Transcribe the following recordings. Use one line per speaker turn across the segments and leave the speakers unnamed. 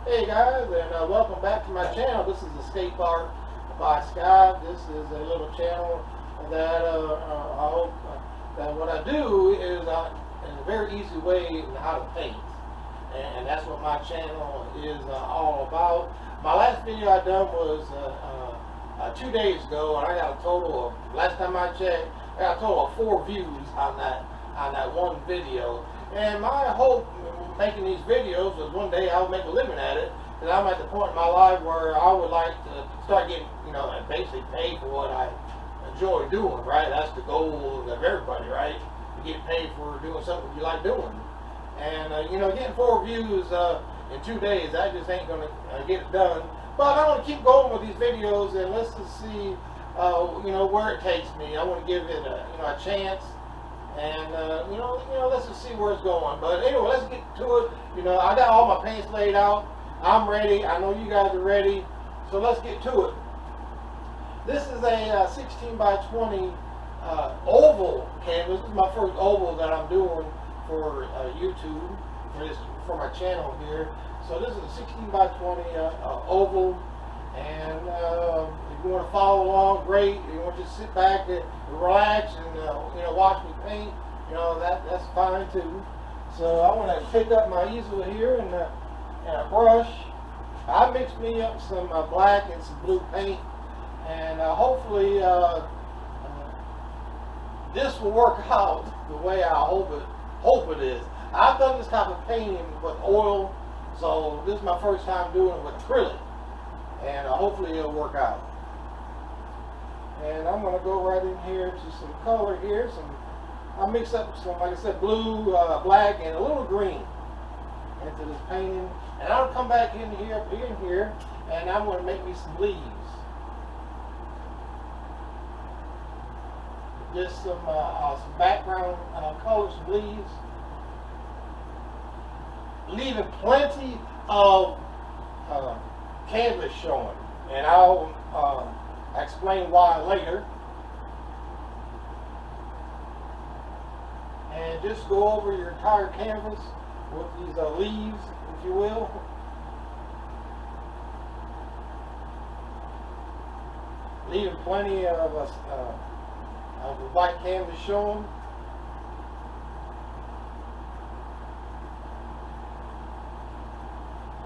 Hey guys, and welcome back to my channel. This is Escape Art by Sky. This is a little channel that I hope that what I do is in a very easy way in how to paint, and that's what my channel is all about. My last video I done was 2 days ago, and I got a total of, last time I checked, I got a total of 4 views on that one video. And my hope in making these videos was one day I'll make a living at it, because I'm at the point in my life where I would like to start getting, and basically paid for what I enjoy doing, right? That's the goal of everybody, right? To get paid for doing something you like doing. And, getting 4 views in 2 days, that just ain't going to get it done. But I want to keep going with these videos, and let's just see, where it takes me. I want to give it a chance. And let's just see where it's going. But anyway, let's get to it. I got all my paints laid out. I'm ready. I know you guys are ready. So let's get to it. This is a 16 by 20 oval canvas. This is my first oval that I'm doing for YouTube, for my channel here. So this is a 16 by 20 oval. And if you want to follow along, great. If you want to just sit back and relax and watch me paint, that's fine too. So I want to pick up my easel here and a brush. I mixed me up some black and some blue paint, and hopefully this will work out the way I hope it is. I've done this type of painting with oil, so this is my first time doing it with acrylic. And hopefully it'll work out. And I'm going to go right in here to some color here. I mix up some, like I said, blue, black, and a little green into this painting. And I'll come back in here, and I'm going to make me some leaves. Just some background colors, some leaves. Leaving plenty of canvas showing, and I'll explain why later. And just go over your entire canvas with these leaves, if you will. Leaving plenty of the white canvas showing.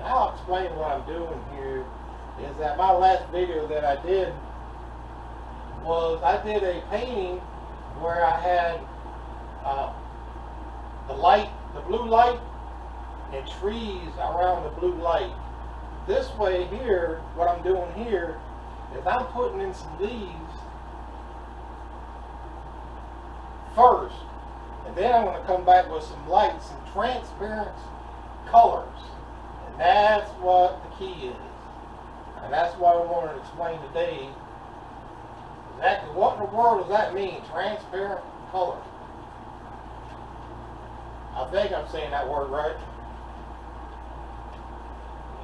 I'll explain what I'm doing here. Is that my last video that I did was I did a painting where I had the blue light, and trees around the blue light. This way here, what I'm doing here is I'm putting in some leaves first, and then I'm going to come back with some lights, some transparent colors. That's what the key is. And that's what I wanted to explain today. Exactly what in the world does that mean? Transparent color. I think I'm saying that word right.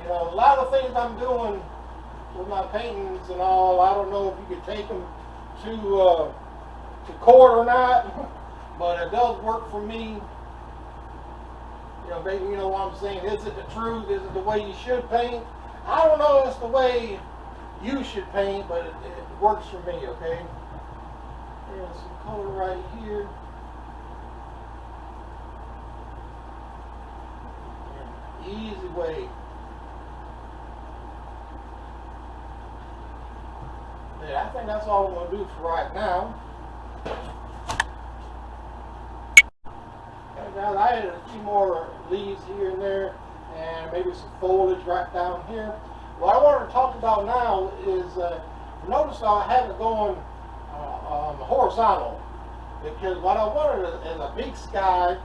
A lot of things I'm doing with my paintings and all, I don't know if you could take them to court or not, but it does work for me. Baby, you know what I'm saying? Is it the truth? Is it the way you should paint? I don't know if it's the way you should paint, but it works for me, okay? There's some color right here. Easy way. Yeah, I think that's all I'm going to do for right now. Guys, I added a few more leaves here and there, and maybe some foliage right down here. What I want to talk about now is, notice I have it going horizontal, because what I wanted is a big sky,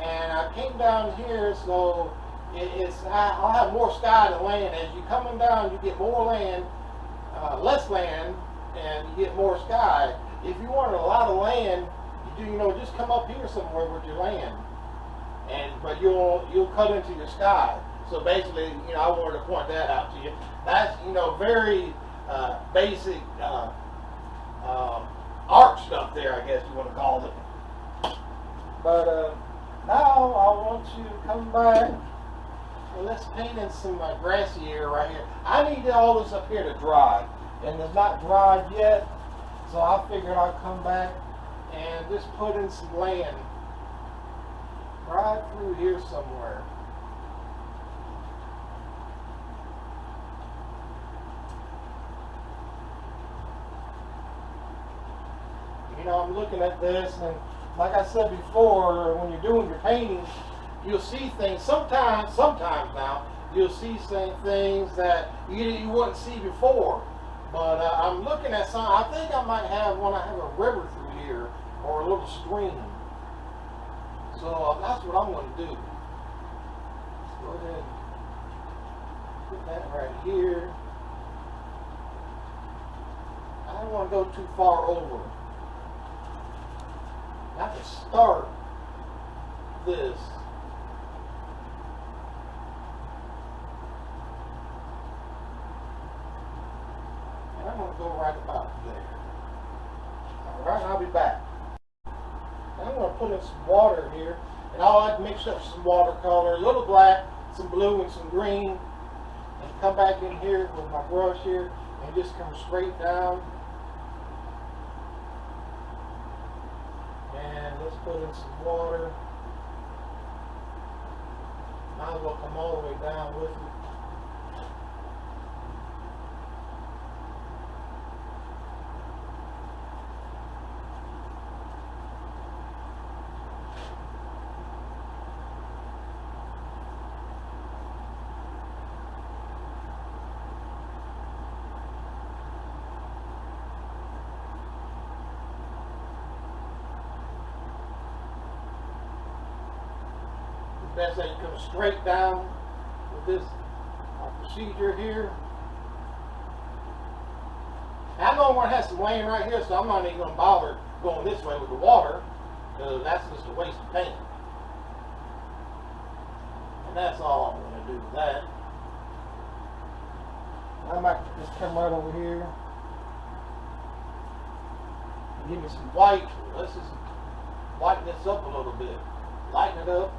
and I came down here, so I'll have more sky than land. As you're coming down, you get more land, less land, and you get more sky. If you wanted a lot of land, just come up here somewhere with your land, but you'll cut into your sky. So basically, I wanted to point that out to you. That's very basic art stuff there, I guess you want to call it. But now I want you to come back Well, let's paint in some grassy area right here. I need all this up here to dry, and it's not dried yet, so I figured I'd come back and just put in some land right through here somewhere. You know, I'm looking at this, and like I said before, when you're doing your paintings, you'll see things. Sometimes now, you'll see things that you wouldn't see before. But I'm looking at some. I think I might have one. I have a river through here, or a little stream. So that's what I'm going to do. Go ahead and put that right here. I don't want to go too far over. I can start this. And I'm going to go right about there. Alright, I'll be back. I'm going to put in some water here. And I'll like to mix up some watercolor, a little black, some blue, and some green. And come back in here with my brush here and just come straight down. And let's put in some water. Might as well come all the way down with it. Best that you come straight down with this procedure here. Now, I know I'm going to have some land right here, so I'm not even going to bother going this way with the water, because that's just a waste of paint. And that's all I'm going to do with that. I might just come right over here and give me some white. Let's just lighten this up a little bit. Lighten it up.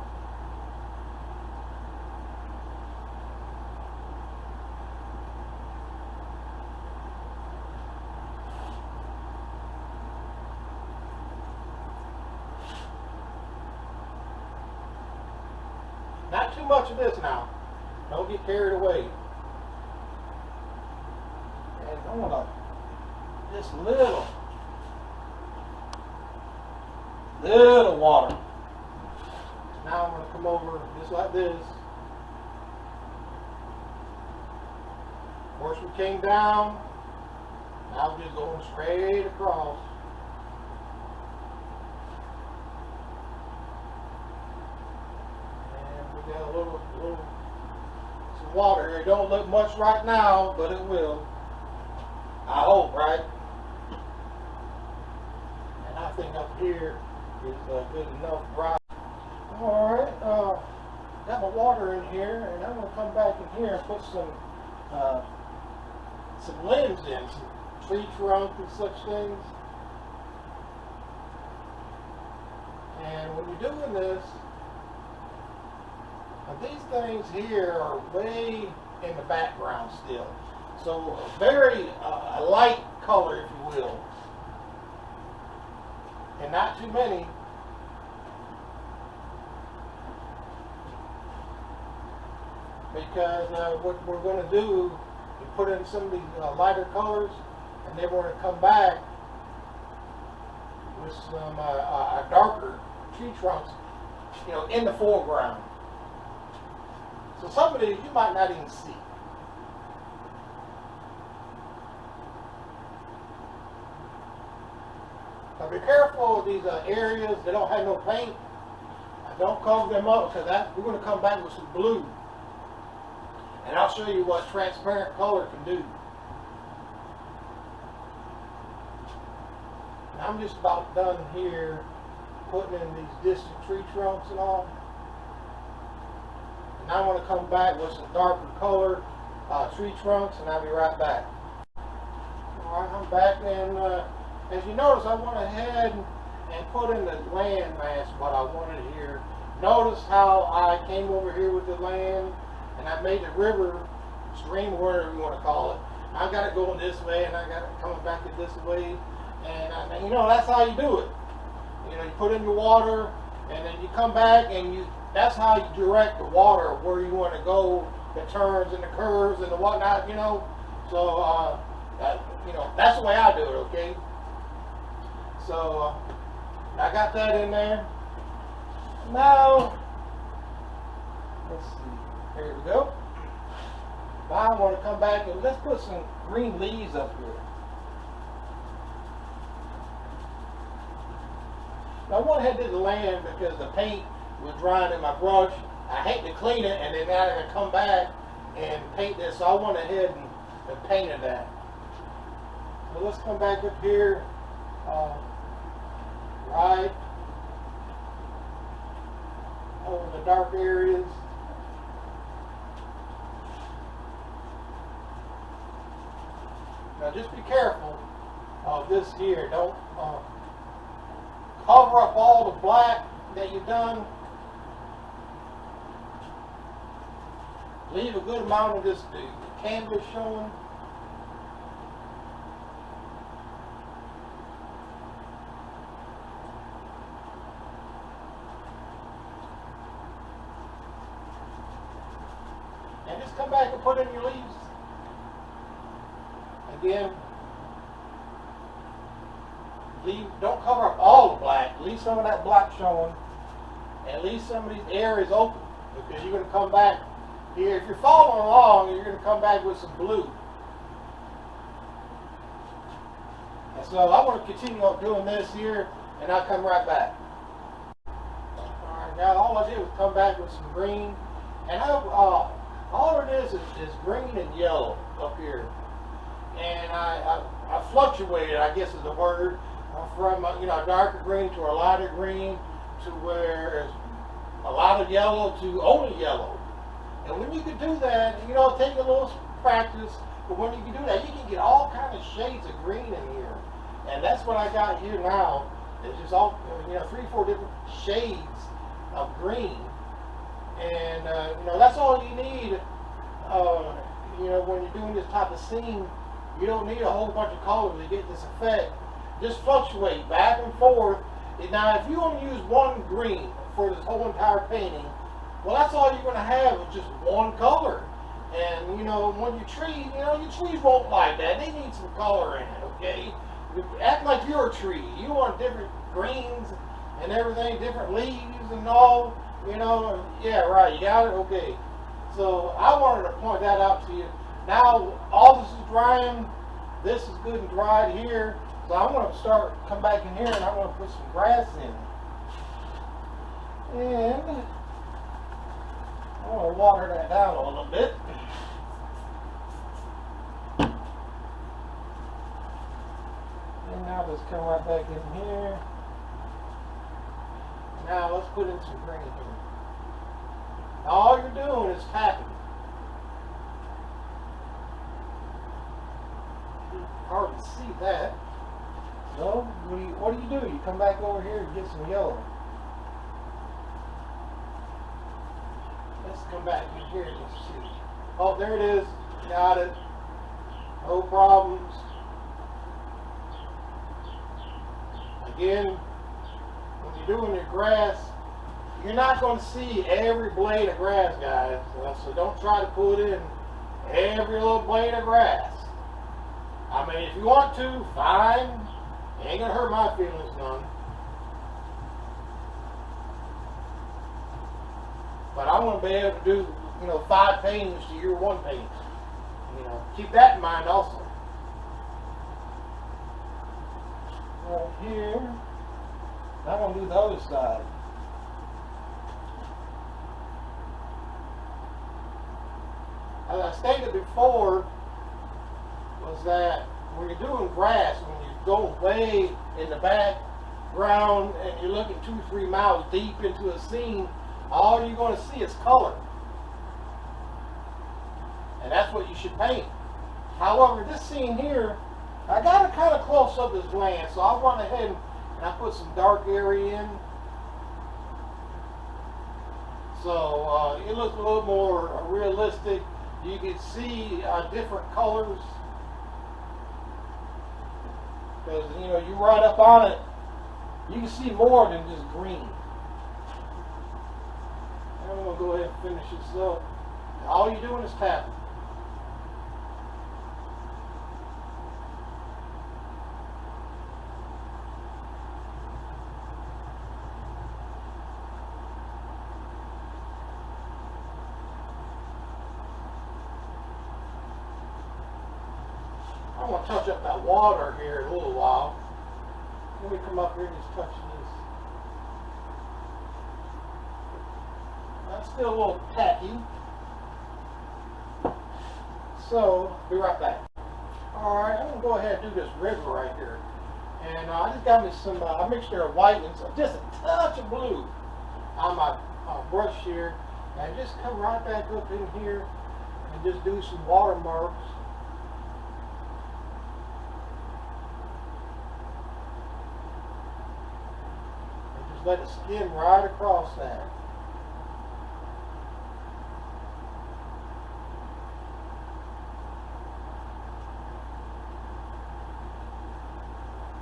Not too much of this now. Don't get carried away. And I want just little water. Now I'm going to come over just like this. Of course, we came down. Now I'm just going straight across. Got a little some water here. It don't look much right now, but it will. I hope, right? And I think up here is good enough dry. All right, got my water in here, and I'm gonna come back in here and put some limbs in, some tree trunk and such things. And when you're doing this. Now these things here are way in the background still. So a very light color, if you will. And not too many. Because what we're going to do is put in some of these lighter colors, and then we're going to come back with some darker tree trunks, you know, in the foreground. So some of these you might not even see. Now be careful of these areas that don't have no paint. Don't cover them up, because we're going to come back with some blue. And I'll show you what transparent color can do. And I'm just about done here putting in these distant tree trunks and all. And I want to come back with some darker color tree trunks, and I'll be right back. Alright, I'm back, and as you notice, I went ahead and put in the land mass what I wanted here. Notice how I came over here with the land and I made the river, stream, whatever you want to call it. I got it going this way, and I got it coming back this way, and you know, that's how you do it. You know, you put in your water, and then you come back, and that's how you direct the water where you want to go, the turns and the curves and the whatnot, you know. So, you know, that's the way I do it, okay? So, I got that in there. Now, let's see, here we go. Now I want to come back and let's put some green leaves up here. Now I went ahead and did the land because the paint was drying in my brush. I hate to clean it and then now I gotta come back and paint this. So I went ahead and painted that. So let's come back up here. Right over the dark areas. Now just be careful of this here. Don't cover up all the black that you've done. Leave a good amount of this the canvas showing. And just come back and put in your leaves. Again, don't cover up all the black. Leave some of that black showing, and leave some of these areas open, because you're going to come back here. If you're following along, you're going to come back with some blue. And so I want to continue on doing this here, and I'll come right back. All right, now all I did was come back with some green, and all it is green and yellow up here. And I fluctuated, I guess is the word, from a darker green to a lighter green to where it's a lot of yellow to only yellow. And when you can do that, take a little practice, but when you can do that, you can get all kinds of shades of green in here. And that's what I got here now. It's just all, 3-4 different shades of green. And, that's all you need, when you're doing this type of scene. You don't need a whole bunch of colors to get this effect. Just fluctuate back and forth. And now, if you only use one green for this whole entire painting, well, that's all you're going to have is just one color. And, when your trees won't like that. They need some color in it, okay? Act like you're a tree. You want different greens and everything, different leaves and all, Yeah, right, you got it? Okay. So, I wanted to point that out to you. Now, all this is drying. This is good and dried here. So I'm going to come back in here, and I'm going to put some grass in. And I want to water that down a little bit. And now let's come right back in here. Now let's put in some green here. Now all you're doing is tapping. Hardly see that. So what do? You come back over here and get some yellow. Let's come back in here and see. Oh, there it is. Got it. No problems. Again, when you're doing your grass, you're not going to see every blade of grass, guys. So don't try to put in every little blade of grass. I mean, if you want to, fine. It ain't gonna hurt my feelings none. But I want to be able to do, 5 paintings to your 1 painting. Keep that in mind also. Right here. I'm gonna do the other side. As I stated before, was that when you're doing grass, when you go way in the background and you're looking 2-3 miles deep into a scene, all you're going to see is color. And that's what you should paint. However, this scene here, I got it kind of close up this land, so I went ahead and I put some dark area in. So it looks a little more realistic. You can see different colors because you ride up on it, you can see more than just green. And I'm gonna go ahead and finish this up. All you're doing is tapping. I'm going to touch up that water here in a little while. Let me come up here and just touch this. That's still a little tacky. So, be right back. Alright, I'm going to go ahead and do this river right here. And I just got me some a mixture of white and just a touch of blue on my brush here. And just come right back up in here and just do some watermarks. Let it skim right across that.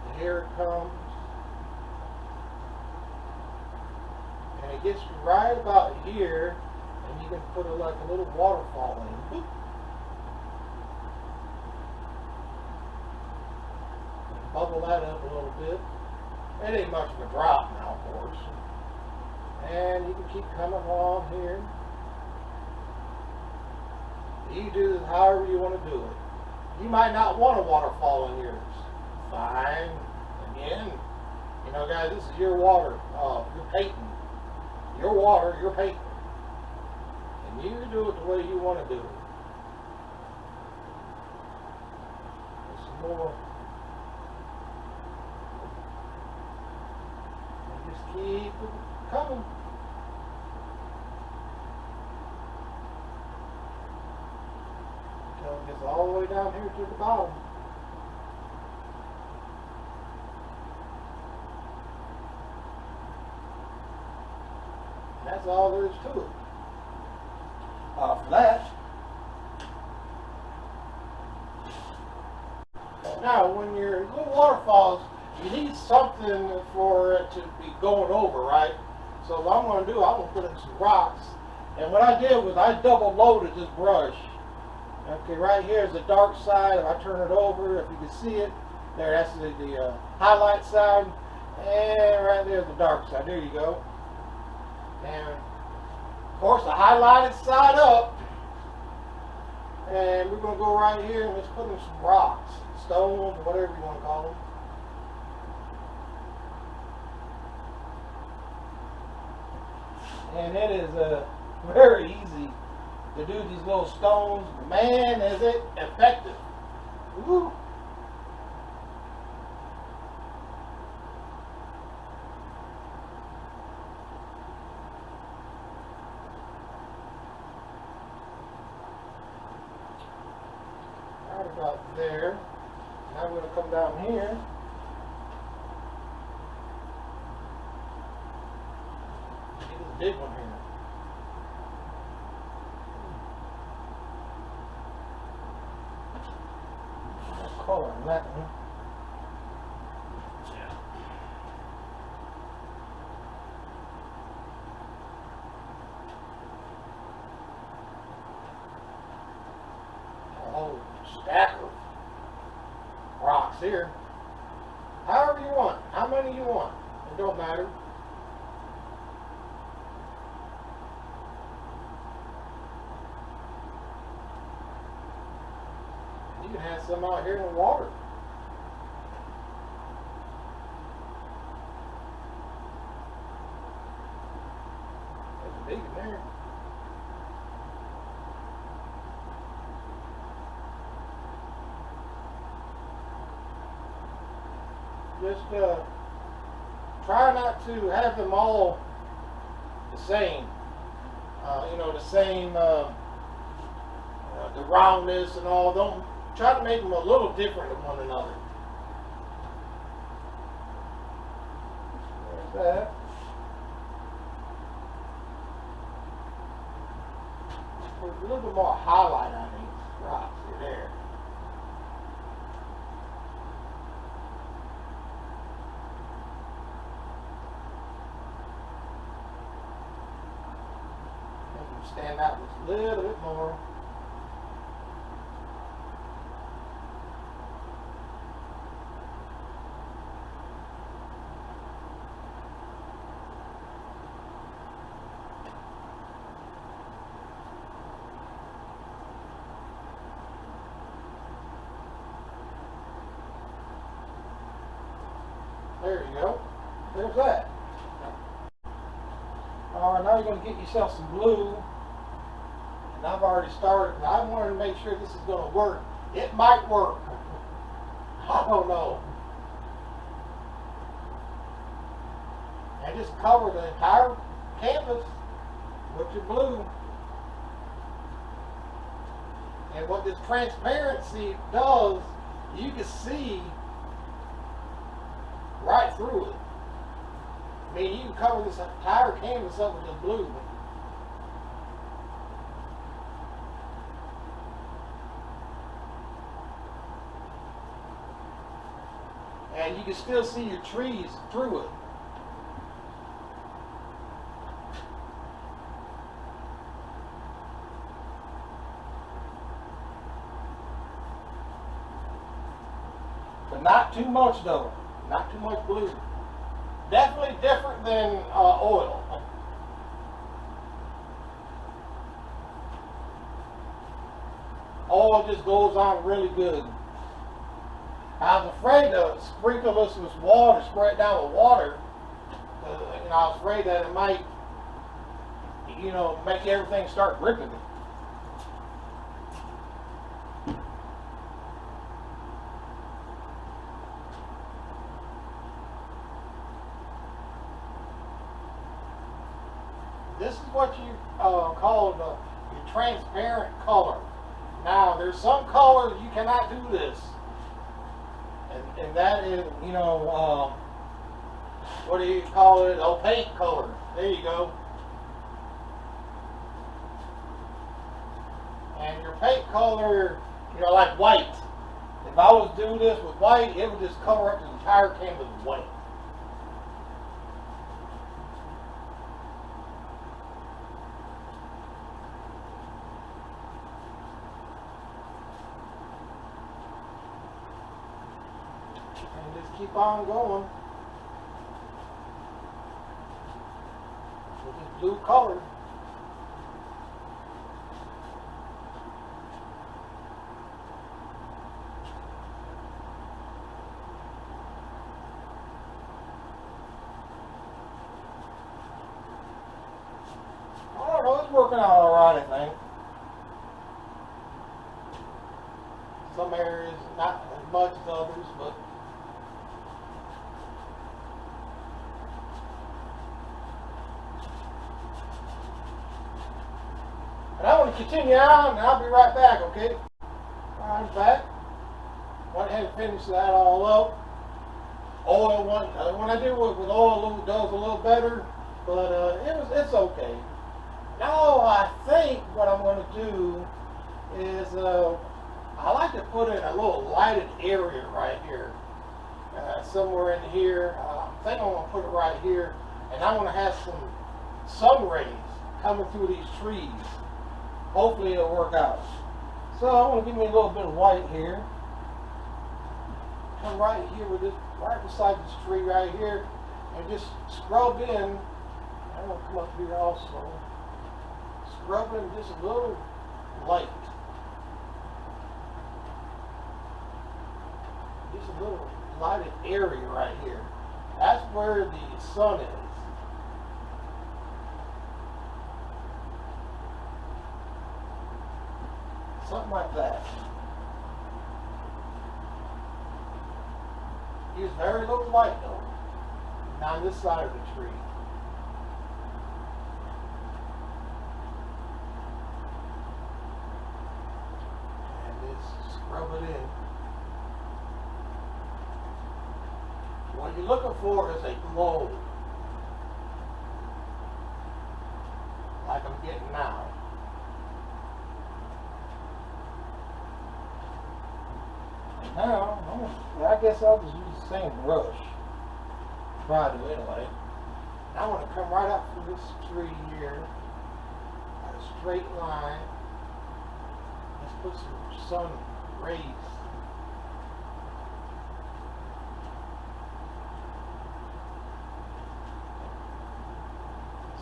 And here it comes. And it gets right about here, and you can put like a little waterfall in. And bubble that up a little bit. It ain't much of a drop now, of course. And you can keep coming along here. You do this however you want to do it. You might not want a waterfall in yours. Fine. Again, guys, this is your water. You're painting. Your water, you're painting. And you do it the way you want to do it. There's some more. Keep it coming. Until it gets all the way down here to the bottom. And that's all there is to it. For that. Now, when your little waterfalls, you need something for it to be going over, right? So what I'm going to do, I'm going to put in some rocks. And what I did was I double loaded this brush. Okay, right here is the dark side. If I turn it over, if you can see it, there, that's the highlight side. And right there is the dark side. There you go. And of course, the highlighted side up. And we're going to go right here and let's put in some rocks, stones, whatever you want to call them. And it is very easy to do these little stones. Man, is it effective. Woo. Right about there. Now I'm going to come down here. Big one here. No color in that one. A whole stack of rocks here. However you want. How many you want. It don't matter. You can have some out here in the water. There's a big in there. Just try not to have them all the same. The same, the roundness and all. Don't try to make them a little different than one another. There's that. little bit more. There you go. There's that. Alright, now you're going to get yourself some blue. And I've already started. I wanted to make sure this is going to work. It might work. I don't know. And just cover the entire canvas with your blue. And what this transparency does, you can see right through it. I mean, you can cover this entire canvas up with the blue. And you can still see your trees through it. But not too much though. Not too much blue. Definitely different than oil. Oil just goes on really good. I was afraid to sprinkle this with water, spray it down with water. I was afraid that it might, make everything start dripping. This is what you call your transparent color. Now, there's some colors you cannot do this. And that is, what do you call it? Opaque color. There you go. And your opaque color, like white. If I was to do this with white, it would just cover up the entire canvas with white. And just keep on going with this blue color. I don't know, it's working out alright, I think. Some areas not as much as others, but and I want to continue on, and I'll be right back, okay? Alright, I'm back. Went ahead and finished that all up. Oil one, when I do it with oil, it does a little better, but it's okay. Now I think what I'm going to do is I like to put in a little lighted area right here, somewhere in here. I think I'm going to put it right here, and I want to have some sun rays coming through these trees. Hopefully it'll work out. So I want to give me a little bit of white here. Come right here with this, right beside this tree right here, and just scrub in. I'm going to come up here also. Scrub in just a little light. Just a little lighted area right here. That's where the sun is. Something like that. Use very little light though. Not on this side of the tree. And just scrub it in. What you're looking for is a glow. Like I'm getting now. Now, I guess I'll just use the same brush. Try to anyway. I want to come right up from this tree here. straight line. Let's put some sun rays.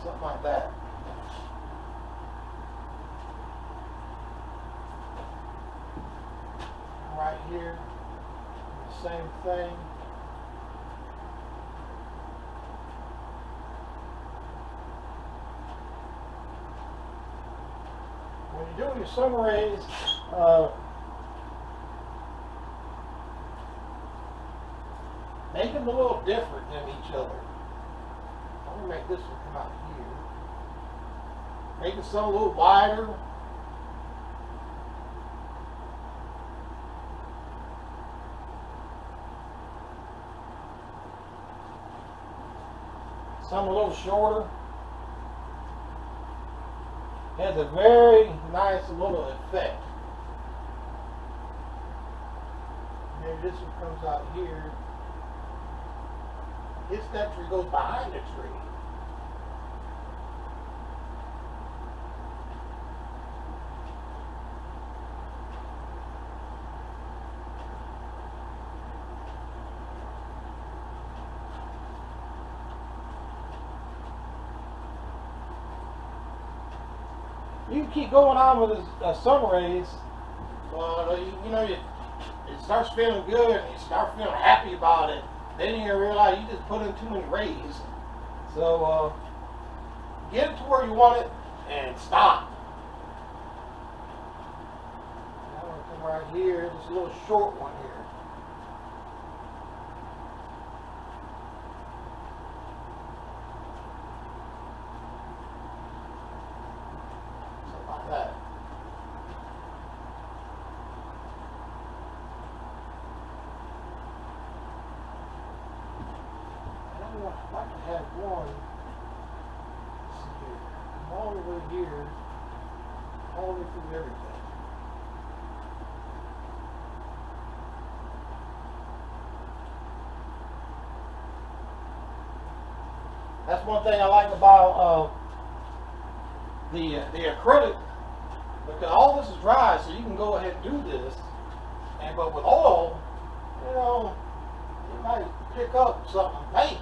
Something like that. Right here, the same thing. When you're doing your sun rays, make them a little different than each other. I'm going to make this one come out here. Make it some a little wider. Some a little shorter. Has a very nice little effect. Maybe this one comes out here. Hits that tree, goes behind the tree. You can keep going on with the sun rays. You know, it starts feeling good and you start feeling happy about it. Then you realize you just put in too many rays. So get it to where you want it and stop. I'm going to come right here, this little short one here. Something like that. I'd like to have one, let's see here, come all the way here, all the way through everything. That's one thing I like about the acrylic, because all this is dry, so you can go ahead and do this. But with oil, you know, you might pick up something paint.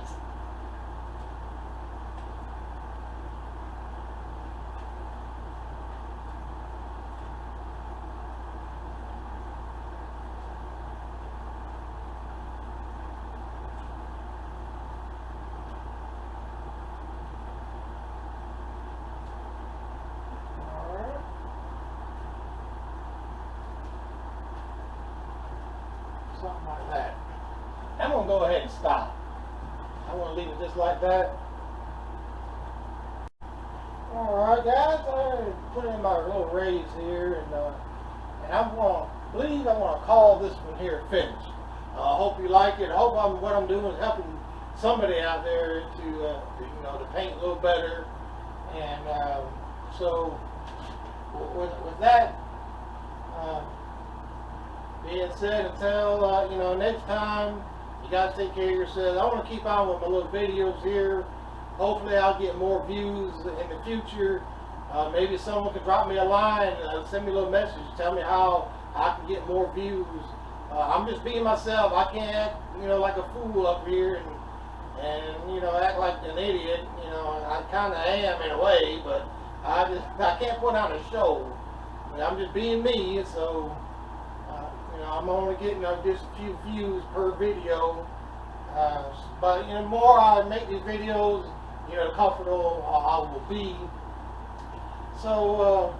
Something like that. I'm going to go ahead and stop. I'm going to leave it just like that. Alright guys, I put in my little rays here, and I'm going to call this one here finished. I hope you like it. I hope what I'm doing is helping somebody out there to you know, to paint a little better. And so with that being said, until you know, next time, you guys take care of yourselves. I want to keep on with my little videos here. Hopefully I'll get more views in the future. Maybe someone could drop me a line, send me a little message, tell me how I can get more views. I'm just being myself. I can't act, you know, like a fool up here and you know, act like an idiot. You know, I kind of am in a way, but I can't put on a show. I mean, I'm just being me, so you know, I'm only getting just a few views per video. But you know, the more I make these videos, you know, the comfortable I will be. So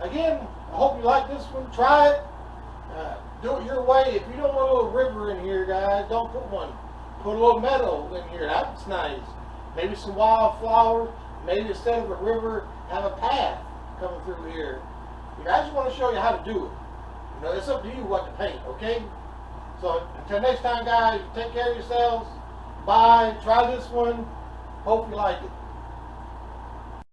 again, I hope you like this one. Try it. Do it your way. If you don't want a little river in here, guys, don't put one. Put a little meadow in here. That's nice. Maybe some wildflowers. Maybe instead of a river, have a path coming through here. I just want to show you how to do it. You know, it's up to you what to paint, okay? So until next time, guys, take care of yourselves. Bye. Try this one. Hope you like it.